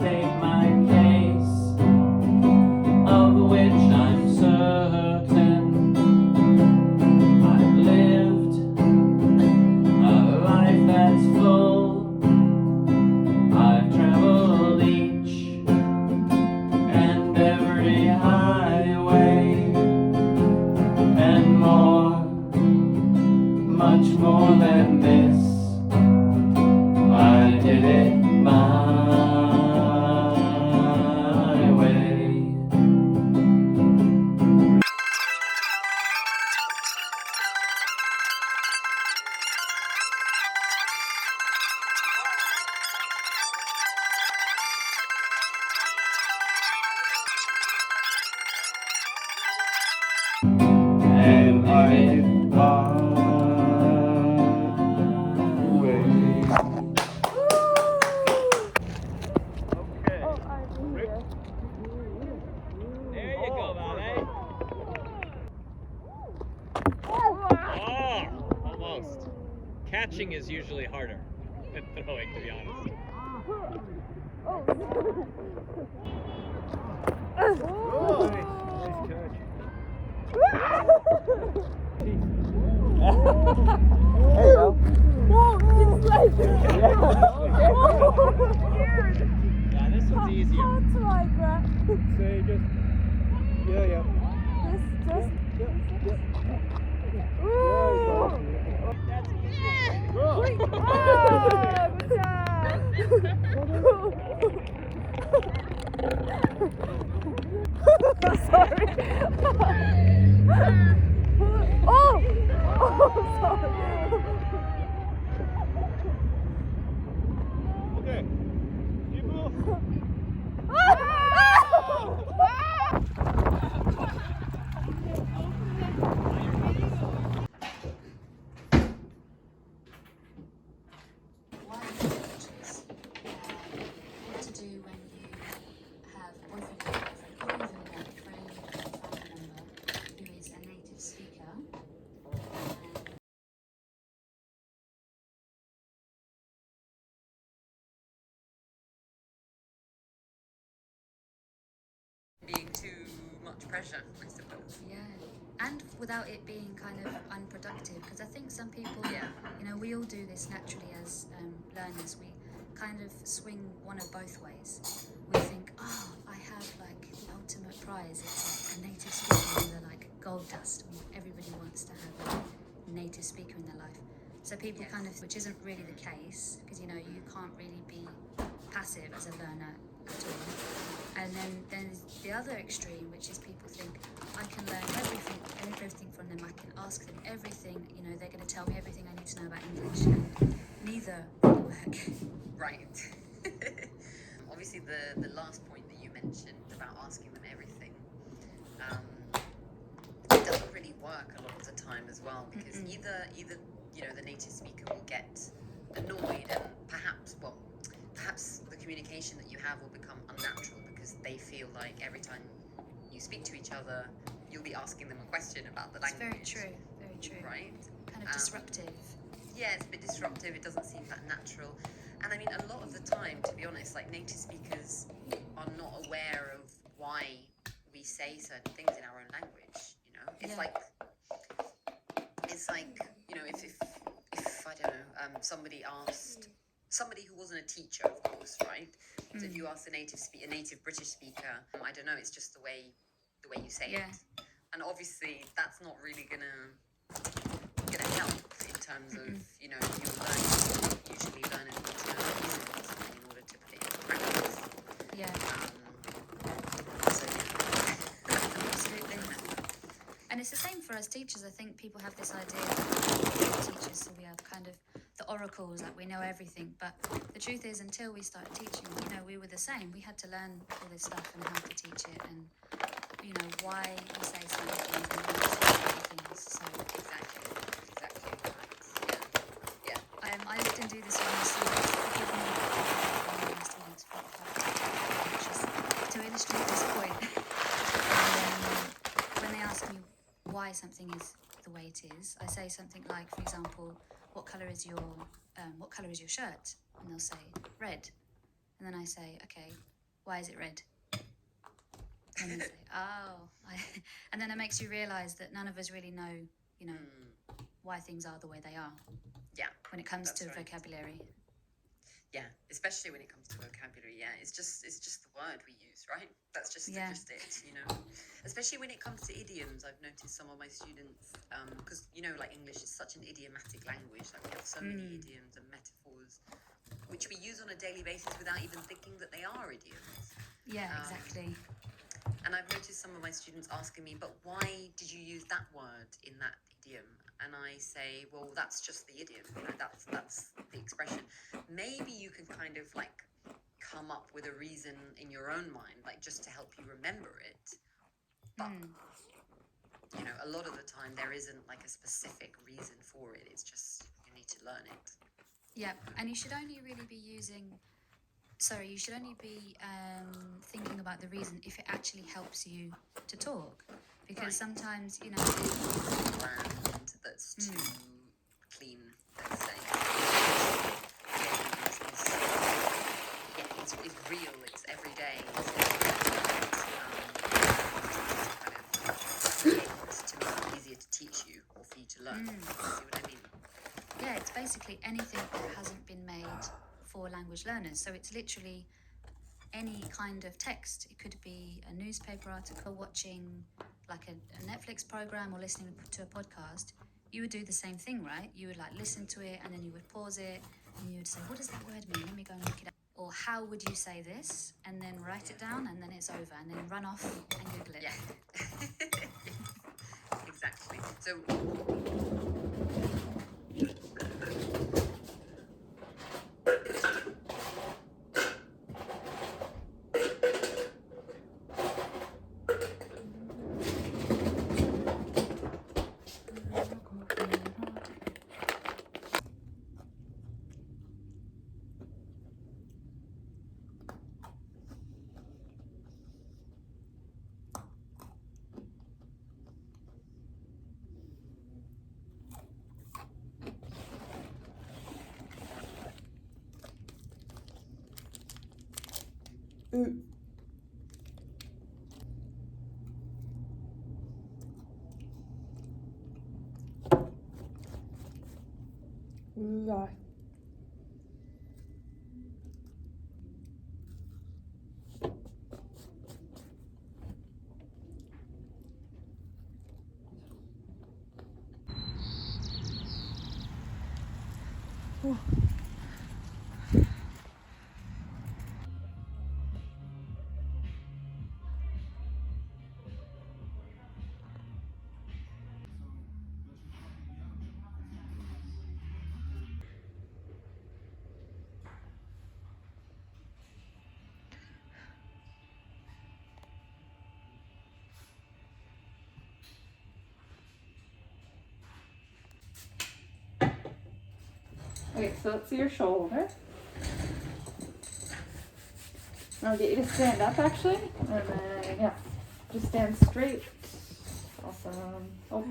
state my case, of which I'm certain. I've lived a life that's full. I've traveled each and every highway and more, much more than this. I did it my way. And I There you go, Vale. Almost. Catching is usually harder than throwing, to be honest. There you go. Yeah, this one's easier. So you just, yeah. Okay. You move. What to do when you have a boyfriend or girlfriend, or even a friend or family member who is a native speaker. Being too much pressure, I suppose. Yeah, and without it being kind of unproductive, because I think some people, we all do this naturally as learners. We kind of swing one of both ways. We think, oh, I have like the ultimate prize. It's like a native speaker, and they're like gold dust. Everybody wants to have a native speaker in their life. So people kind of, which isn't really the case, because you can't really be passive as a learner at all. And then there's the other extreme, which is people think, I can learn everything from them, I can ask them everything, they're going to tell me everything I need to know about English, and neither will work. Right. Obviously, the last point that you mentioned about asking them everything, it doesn't really work a lot of the time as well, because either the native speaker will get annoyed, and perhaps the communication that you have will become unnatural, because they feel like every time you speak to each other, you'll be asking them a question about the language. It's very true. Right? Kind of disruptive. Yeah, it's a bit disruptive. It doesn't seem that natural. And I mean, a lot of the time, to be honest, like native speakers are not aware of why we say certain things in our own language. It's like if I don't know, somebody who wasn't a teacher, of course, right? So if you ask a native British speaker, I don't know, it's just the way you say it. And obviously, that's not really gonna help in terms of you usually learn and need to know something in order to put it into practice. Absolutely. And it's the same for us teachers. I think people have this idea that we're teachers, so we have kind of the oracles, like we know everything. But the truth is, until we started teaching, we were the same. We had to learn all this stuff and how to teach it, and why we say certain things and how we say certain things. So Exactly. I often do this when I students, to illustrate this point. When they ask me why something is the way it is, I say something like, for example, what color is your shirt? And they'll say red. And then I say, okay, why is it red? And then say, oh, and then it makes you realise that none of us really know, you know, why things are the way they are. Yeah. When it comes That's to right. vocabulary. Yeah, especially when it comes to vocabulary. Yeah, it's just the word we use, right? That's just Yeah. just it, you know. Especially when it comes to idioms, I've noticed some of my students, because you know, like English is such an idiomatic language. Like we have so many idioms and metaphors, which we use on a daily basis without even thinking that they are idioms. Yeah, exactly. And I've noticed some of my students asking me, but why did you use that word in that idiom? And I say, well, that's just the idiom. You know, that's the expression. Maybe you can kind of like come up with a reason in your own mind, like just to help you remember it. But you know, a lot of the time there isn't like a specific reason for it. It's just you need to learn it. Yeah, and you should only really be you should only be thinking about the reason if it actually helps you to talk. Because Right. sometimes, you know, Brand that's too clean, let's say. It's real, it's every day. It's to make it easier to teach you or for you to learn. See what I mean? yeah, it's basically anything that hasn't been made for language learners. So it's literally any kind of text. It could be a newspaper article, watching like a Netflix program, or listening to a podcast. You would do the same thing, right? You would like listen to it, and then you would pause it, and you would say, what does that word mean? Let me go and look it up. Or how would you say this? And then write it down, and then it's over, and then run off and Google it. Yeah. Exactly. So Okay, so let's see your shoulder. I'll get you to stand up actually, and then yeah, just stand straight. Awesome. Oh.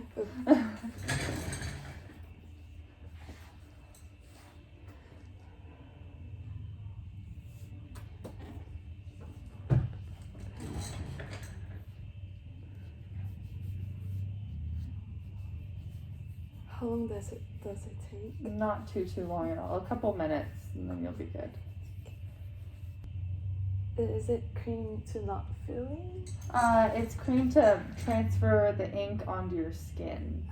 How long does it take? Not too long at all. A couple minutes, and then you'll be good. Is it cream to not filling? It's cream to transfer the ink onto your skin.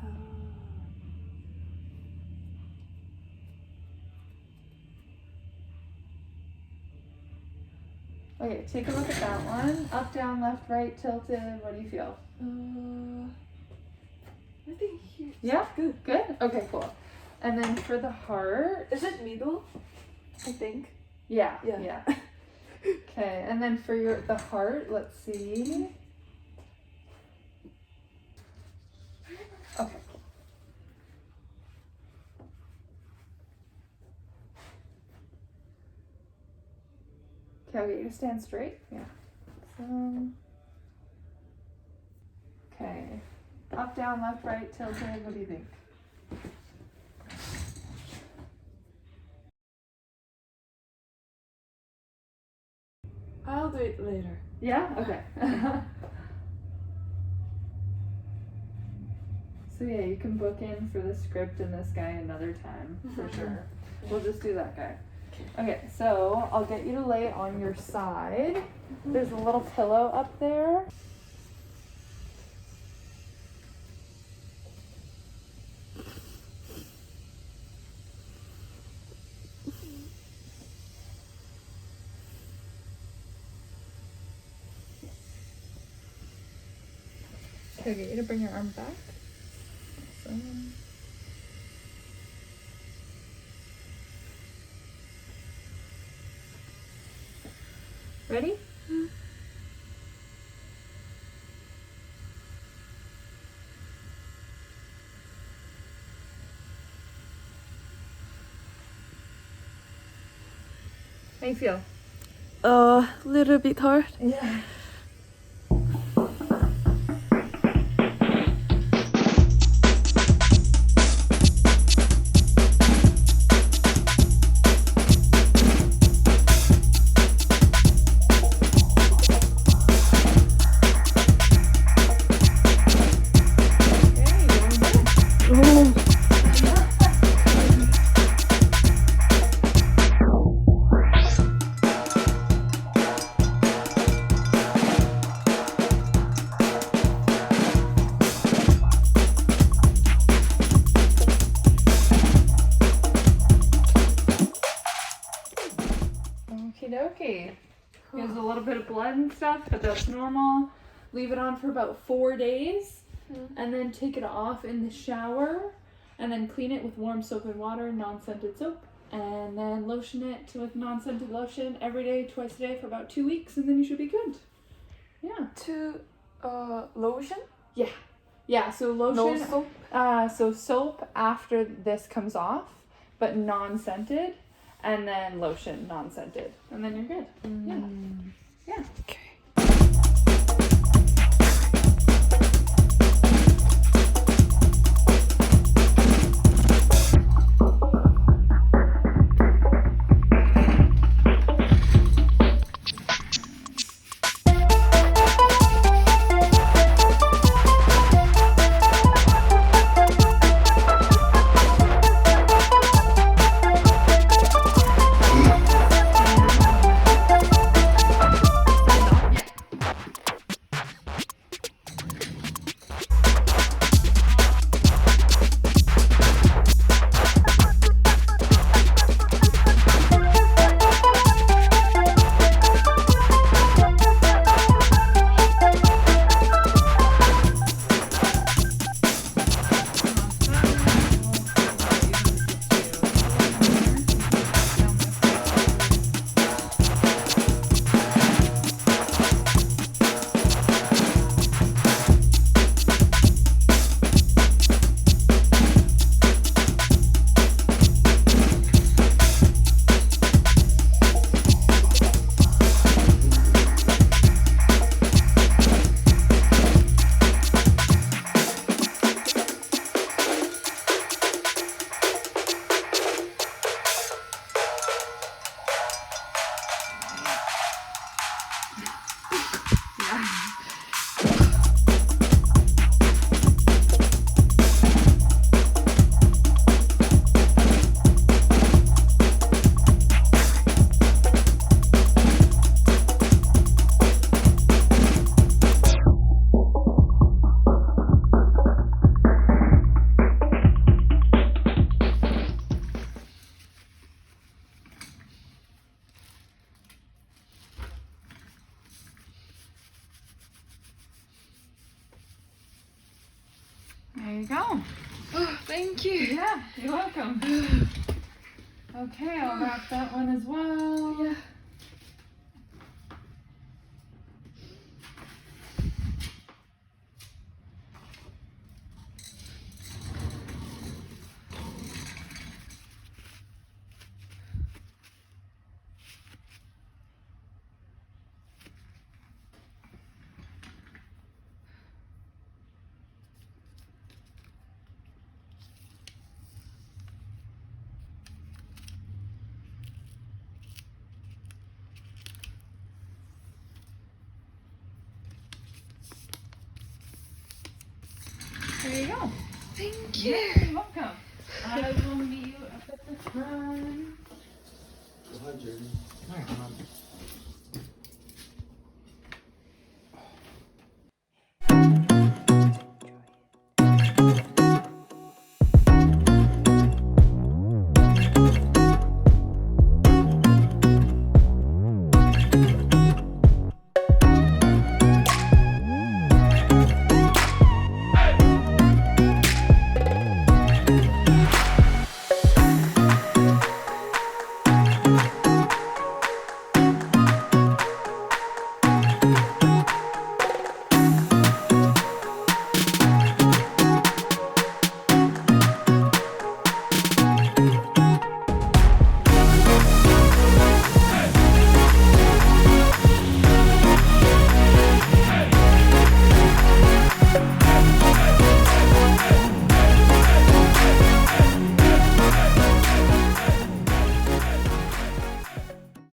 Okay, take a look at that one. Up, down, left, right, tilted. What do you feel? I think here. Yeah? Good. Good? Okay, cool. And then for the heart. Is it middle? I think. Yeah. Yeah. Yeah. Okay, and then for the heart, let's see. Okay. Okay, I'll get you to stand straight. Yeah. Okay. Up, down, left, right, tilted. What do you think? I'll do it later. Yeah? Okay. So yeah, you can book in for the script and this guy another time, for sure. We'll just do that guy. Okay, so I'll get you to lay it on your side. There's a little pillow up there. Okay, get you to bring your arm back. Awesome. Ready? How you feel? A little bit hard. Yeah. Okie dokie. There's a little bit of blood and stuff, but that's normal. Leave it on for about 4 days, and then take it off in the shower, and then clean it with warm soap and water, non-scented soap, and then lotion it with non-scented lotion every day, twice a day for about 2 weeks, and then you should be good. Yeah. To lotion? Yeah, so lotion. No soap? So soap after this comes off, but non-scented, and then lotion non-scented, and then you're good. Yeah. Okay. There you go. Oh, thank you. Yeah, you're welcome. Okay, I'll wrap that one as well. Yeah. Thank you. You're welcome. I will meet you up at the front. Hi, Jordan. Alright,